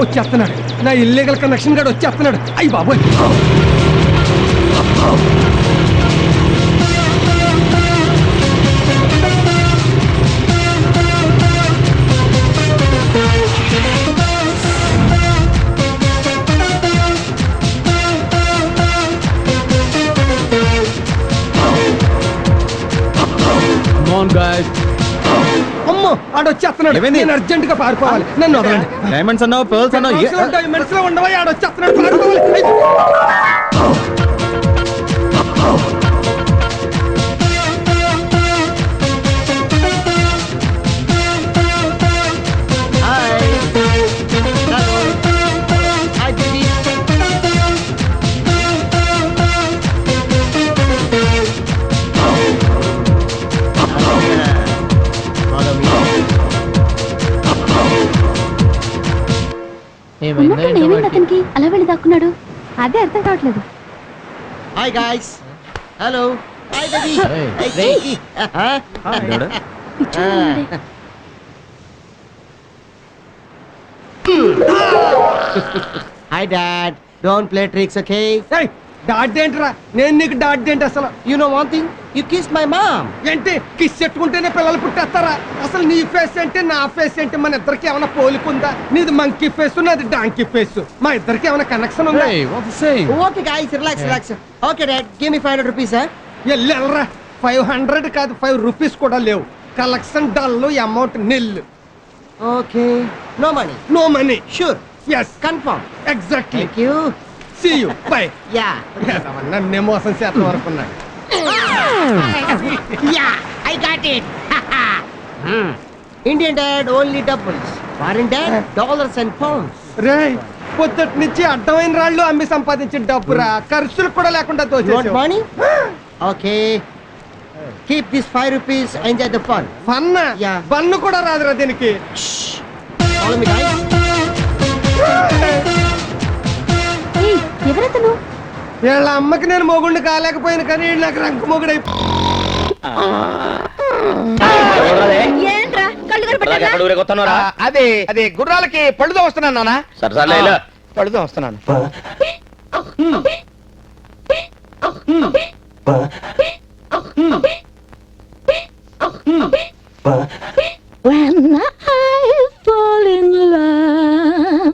వచ్చేస్తున్నాడు. నా illegal connection గాడు వచ్చేస్తున్నాడు. అయ్యి బాబోయ్. అమ్మో ఆడొచ్చేస్తున్నాడు. నేను అర్జెంట్ గా పారిపోవాలి. నన్ను వదలండి. డైమండ్స్ అన్నావు, పర్ల్స్ అన్నావు, డైమండ్స్ లో ఉండవా? ఆడొచ్చేస్తున్నాడు. పారిపోవాలి. అతనికి అలా వెళ్ళి దాక్కున్నాడు. అదే అర్థం కావట్లేదు. Hi guys. Hello. Hi baby. Hi dad. Don't play tricks, okay? Dad ఏంట్రా? నేను నీకు డాడ్ ఏంటి అసలు? You know one thing, you kiss my mom. ఏంటి కిస్ చెట్టుకుంటేనే పిల్లలు పుట్టేస్తారా? అసలు నీ ఫేస్ ఏంటి, నా ఫేస్ ఏంటి? మన ఇద్దరికి ఏమైనా పోలికుందా? నీది మంకీ ఫేస్, నాది డాంకీ ఫేస్. మా ఇద్దరికి ఏమైనా కనెక్షన్ ఉందా? Okay guys, relax. Okay dad, give me 500 rupees. వెళ్ళరా. 500 కాదు, 5 రూపీస్ కూడా లేవు. Collection dull, amount nil. Okay, no money. No money. Sure. yes confirm. Exactly. Thank you. see you bye. Yeah. నన్నే మోసం చేత వరకున్నాడు. Yeah, I got it. Indian dad only doubles, foreign dad dollars and pounds. రే పొద్దుటి నుంచి అడ్డమైన రాళ్ళు అమ్మి సంపాదించిన డబ్బురా. ఖర్చులు కూడా లేకుండా don't money. Okay, keep this 5 rupees, enjoy the fun. Fun? Yeah. Bun కూడా రాదురా దీనికి. Follow me guys. ఎవరతను? వీళ్ళ అమ్మకి నేను మొగుండు కాలేకపోయిన కానీ వీళ్ళు నాకు రంకు మొగుడై. అదే అదే గుర్రాలకి పళ్ళుతో వస్తున్నాను నాన్న. పళ్ళుతో వస్తున్నాను. When I fall in love.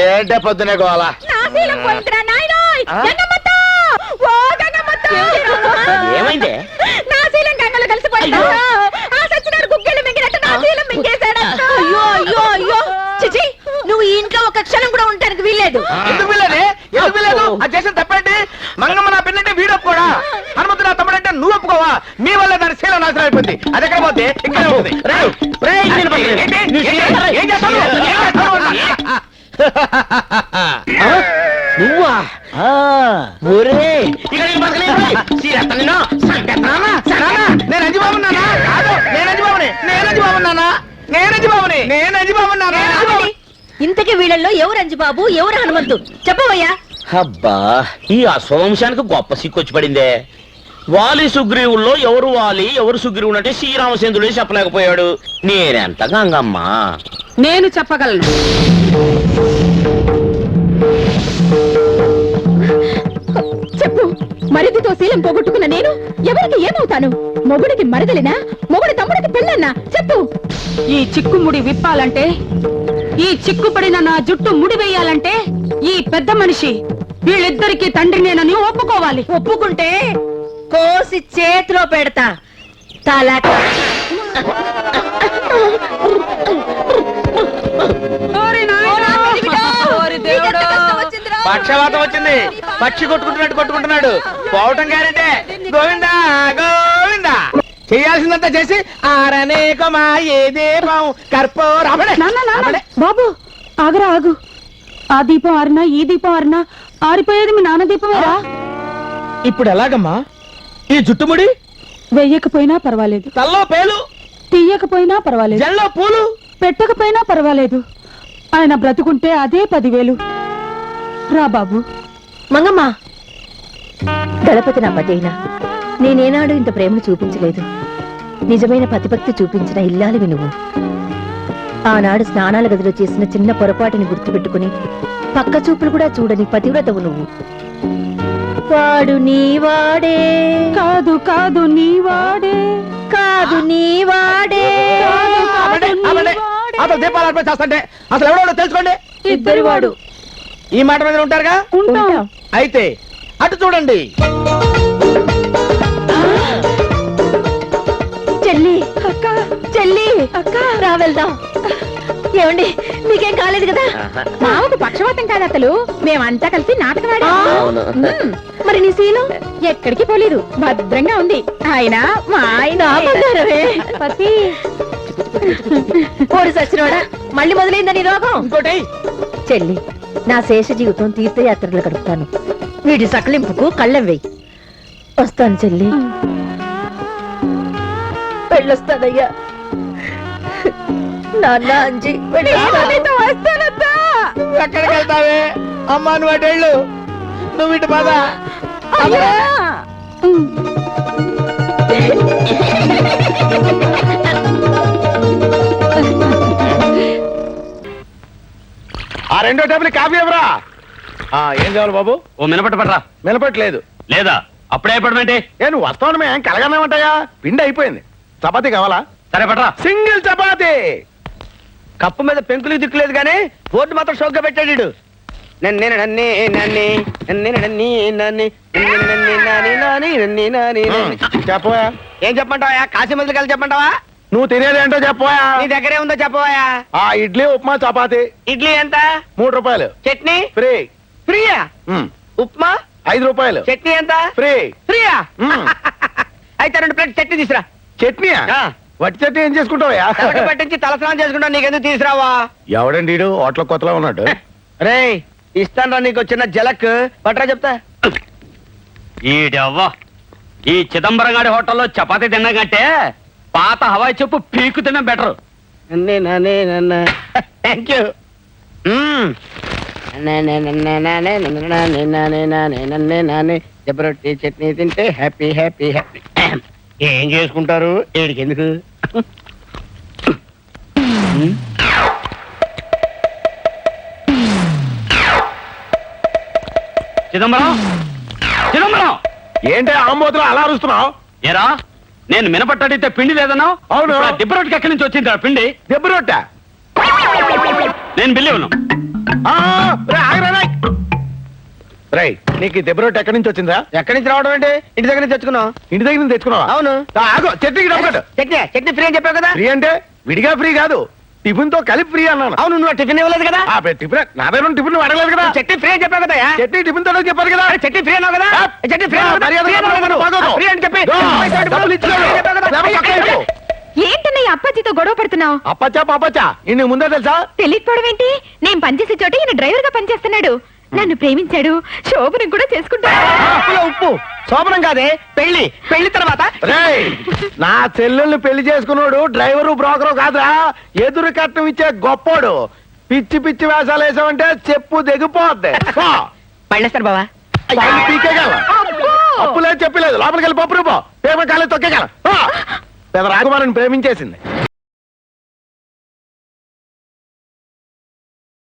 ఏంటే పొద్దునే గోలా? ఏమైంది? నువ్వు ఇంట్లో ఒక క్షణం కూడా ఉండడానికి వీల్లేదు. ఎందుకు వీల్లేదు? ఎందుకు వీల్లేదు? అది చేసిన తప్పేంటి? మంగమ్మ నా పిన్నంటే వీడు ఒప్పుకోడా? హనుమంతు నా తమ్ముడంటే నువ్వు ఒప్పుకోవా? మీ వల్ల దాని శీలం నాశనం అయిపోయింది. అది ఎక్కడ పోతే ఇక్కడ ఉంటుంది. నువ్వా? నేను అజిబాబున్నానా? ఇంతకీ వీళ్ళల్లో ఎవరు అంజిబాబు, ఎవరు హనుమంతు? చెప్పవయ్యా. అబ్బా, ఈ అసోంశానికి గొప్ప సిక్కొచ్చి పడిందే. వాలి సుగ్రీవుల్లో ఎవరు వాలి, ఎవరు సుగ్రీవుడు అంటే శ్రీరామచంద్రుడే చెప్పలేకపోయాడు. నేనెంత గంగమ్మా? నేను చెప్పగలను. చెప్పు. మరిదితో శీలం పోగొట్టుకున్న నేను ఎవరికి ఏమవుతాను? మొగుడికి మరదలినా, మొగుడి తమ్ముడికి పెళ్ళన్నా? చెప్పు. ఈ చిక్కుముడి విప్పాలంటే, ఈ చిక్కుపడిన నా జుట్టు ముడి వేయాలంటే ఈ పెద్ద మనిషి వీళ్ళిద్దరికి తండ్రినేనని ఒప్పుకోవాలి. ఒప్పుకుంటే కోసి చేతిలో పెడతా. తలక ఓరి నాయనా! ఓరి దేవుడా! పక్షవాతం వచ్చింది. పక్షి కొట్టుకుంటున్నట్టు కొట్టుకుంటున్నాడు. పోవటం గ్యారంటే. గోవిందా గోవిందా. చేయాల్సిందంతా చేసి ఆరనే కొమా ఏ దీపం కర్పూరం. బాబు ఆగరా ఆగు. ఆ దీపం ఆరినా ఈ దీపం ఆరినా ఆరిపోయేది మీ నాన్న దీపమేరా. ఇప్పుడు ఎలాగమ్మా? ఈ జుట్టుముడి వెయ్యకపోయినా పర్వాలేదు, తల్లో పేలు, తీయకపోయినా పర్వాలేదు, జల్లో పూలు పెట్టకపోయినా పర్వాలేదు. ఆయన బ్రతుకుంటే అదే 10,000. రా బాబు. మంగమ్మ, దళపతి నా పతి అయినా నేనేనాడు ఇంత ప్రేమను చూపించలేదు. నిజమైన పతిభక్తి చూపించిన ఇల్లాలివి నువ్వు. ఆనాడు స్నానాల గదిలో చేసిన చిన్న పొరపాటుని గుర్తుపెట్టుకుని పక్క చూపులు కూడా చూడని పతివ్రతవు నువ్వు. వాడు నీవాడే కాదు కాదు నీవాడే, కాదు నీవాడే. అసలు దీపాలు అర్పణ చేస్తుంటే అసలు ఎవడో తెలుసుకోండి. ఇద్దరి వాడు. ఈ మాట మీద ఉంటారుగా. ఉంటాం. అయితే అటు చూడండి. చెల్లి అక్క, చెల్లి అక్క, రా వెళ్దాం. ఏమండి, మీకేం కాలేదు కదా? మామకు పక్షవాతం కాదు అసలు. మేమంతా కలిసి నాటకం ఆడాం. మరి నీ శీలం ఎక్కడికి పోలేదు, భద్రంగా ఉంది. ఆయన మా ఆయన పతి. ఓడి సచ్చినోడా, మళ్ళీ మొదలైందని రోగం. ఇంకోటి చెల్లి, నా శేష జీవితం తీర్థయాత్రలు గడుపుతాను. వీడి సకలింపుకు కళ్ళెం వెయ్యి. వస్తాను చెల్లి. వెళ్ళొస్తానయ్యా. నాన్న అంజి వస్తానత్తా. ఎక్కడికి వెళ్తావే అమ్మా? నువ్వు అటు వెళ్ళు, నువ్వు ఇటు పద. ఆ రెండో టేబుల్ కాఫీ ఎవరా? ఏం కావాలి బాబు? ఓ మినపట్టు పట్రా. నిలబట్టలేదు లేదా అప్పుడే పడమంటే ఏ నువ్వు వస్తావు ఏం కలగన్నామంటాయా? పిండి అయిపోయింది. చపాతీ కావాలా? సరే పట్రా. సింగిల్ చపాతీ. కప్పు మీద పెంకులు దిక్కులేదు కానీ బోర్డు మాత్రం షోక్గా పెట్టాడు. చెప్పవా? ఏం చెప్పమంటావా? కాశీ మందులు కలిసి చెప్పమంటావా? నువ్వు తినేది ఏంటో చెప్పవా? నీ దగ్గరే ఉందో చెప్పవా? ఆ ఇడ్లీ ఉప్మా చపాతీ. ఇడ్లీ ఎంత? 3 రూపాయలు. చట్నీ ఫ్రీ. ఫ్రీయా? ఉప్మా 5 రూపాయలు. చట్నీ ఎంత? ఫ్రీ. ఫ్రీయా? అయితే 2 ప్లేట్ చట్నీ తీసురా. చట్నీయా? వట్టి చట్నీ ఏం చేసుకుంటావా? పట్టించి తలస్నానం చేసుకుంటావు. నీకెందుకు తీసురావా? ఎవడండి హోటల్ కొత్తలో ఉన్నాడు. రే ఇస్తాను నీకు చిన్న జలక్ పట్రా చెప్తా. ఈడవ్వ ఈ చిదంబరం గారి హోటల్లో చపాతీ తిన్నా కంటే పాత హవాయి చెప్పు పీకు తినడం బెటర్. Thank you. జబరొట్టి చట్నీ తింటే హ్యాపీ హ్యాపీ హ్యాపీ. ఏం చేసుకుంటారు ఏడికి ఎందుకు? చిదంబరం, చిదంబరం ఏంటి ఆంబోతులు అలా అరుస్తున్నావు? ఏరా నేను మినపట్టు అడిగితే పిండి లేదన్నావు. అవును. దిబ్బ రొట్టెకి ఎక్కడి నుంచి వచ్చింది పిండి? దెబ్బ రొట్టె. నేను బిల్లి ఉన్నాను. రై నీకు దెబ్బ రొట్టె ఎక్కడి నుంచి వచ్చిందా? ఎక్కడి నుంచి రావడం అంటే ఇంటి దగ్గర నుంచి తెచ్చుకున్నావు. ఇంటి దగ్గర నుంచి తెచ్చుకున్నావా? అవును. ఆగో చట్నీకి డబ్బు. చట్నీ చట్నీ ఫ్రీ అని చెప్పావు కదా. ఫ్రీ అంటే విడిగా ఫ్రీ కాదు, టిఫిన్ తో కలిపి ఫ్రీ అన్నాను. అవును, నువ్వు టిఫిన్ ఇవ్వలేదు కదా. టిఫిన్ నా దగ్గర టిఫిన్ అడగలేదు కదా. చట్నీ ఫ్రీ అని చెప్పావు కదా. చట్నీ టిఫిన్ తో చెప్పారు కదా. చట్నీ ఫ్రీ అన్నావు కదా. చట్నీ ఫ్రీ అని చెప్పి ఏంటన్నయ్య అప్పాజీతో గొడవ పడుతున్నావు? అప్పచ్చా ఇన్ని ముందే తెలుసా? తెలియకపోవడం ఏంటి? నేను పనిచేసే చోట ఈయన డ్రైవర్ గా పనిచేస్తున్నాడు. నన్ను ప్రేమించాడు, శోభనం కూడా చేసుకుంటాడు. ఉప్పు శోభనం కాదే, పెళ్లి. పెళ్లి తర్వాత నా చెల్లెల్ని పెళ్లి చేసుకున్నాడు డ్రైవరు బ్రోకరు కాదురా, ఎదురు కట్నం ఇచ్చే గొప్పోడు. పిచ్చి పిచ్చి వేషాలు వేసావంటే చెప్పు దిగిపోద్ది. పళ్ళేస్తాను బావా. పీకేగల అప్పులేదు చెప్పలేదు. లోపలికి వెళ్ళి పప్పు రూపో పేమ కాలేదు తొక్కేగల. పెద్ద రాకుమారిని ప్రేమించేసింది.